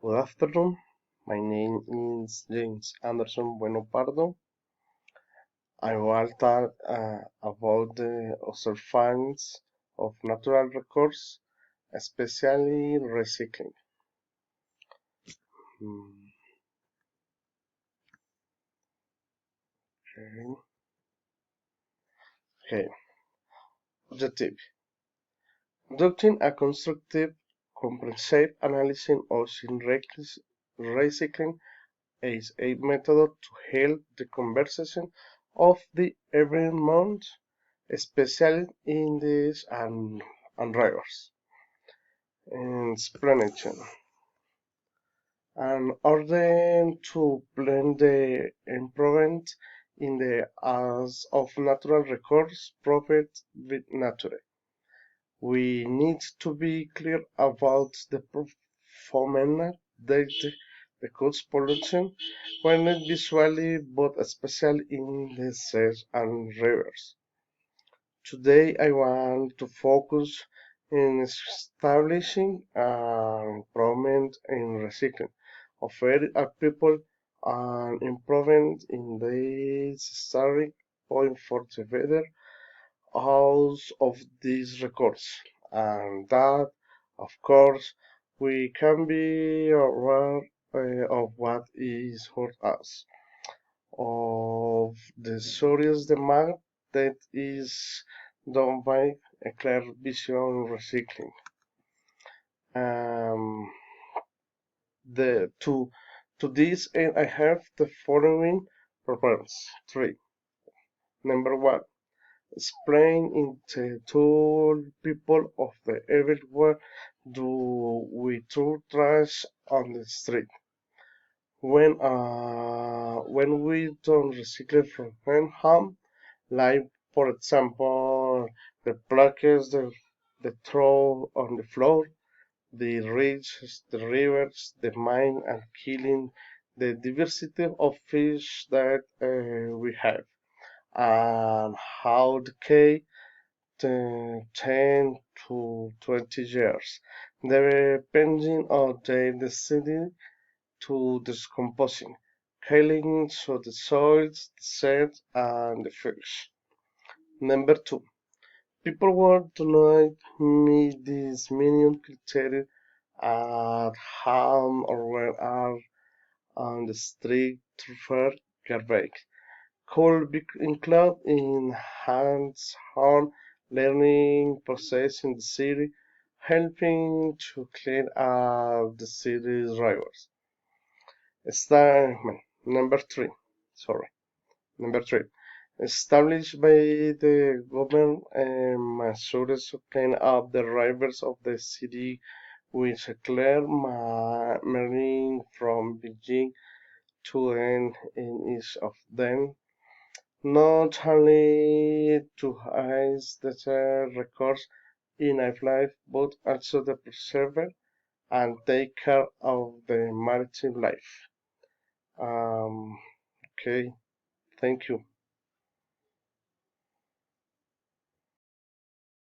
Good afternoon. My name is James Anderson Bueno Pardo. I will talk about the other finds of natural records, especially recycling. Mm, Okay. Okay. Objective: conducting a constructive, comprehensive analysis of recycling is a method to help the conversation of the environment, especially in these and rivers. Explanation: an order to blend the improvement in the as of natural resource profit with nature. We need to be clear about the phenomena that the cause pollution when not visually but especially in the seas and rivers. Today I want to focus in establishing an improvement in recycling, offering a people an improvement in this starting point for the better use of these records, and that, of course, we can be aware of what is hurt us, of the serious demand that is done by a clear vision recycling. Um, to this end, I have the following purpose. Three. Number one, explain into to people of the everywhere do we throw trash on the street. When we don't recycle from home, like for example the plaques the throw on the floor, the ridges, the rivers, the mine, and killing the diversity of fish that we have, and how decay 10 to 20 years, depending on their density to decomposing, killing so the soils, the sand, and the fish. Number two, people want to know meet these minimum criteria at home or where are on the street for garbage. Could be included in hands-on learning process in the city, helping to clean up the city's rivers. Esta- number three, sorry, number three. Established by the government measures to clean up the rivers of the city with a clear marine from Beijing to end in each of them, not only to ice the records in life, but also to preserve and take care of the maritime life. Okay, thank you.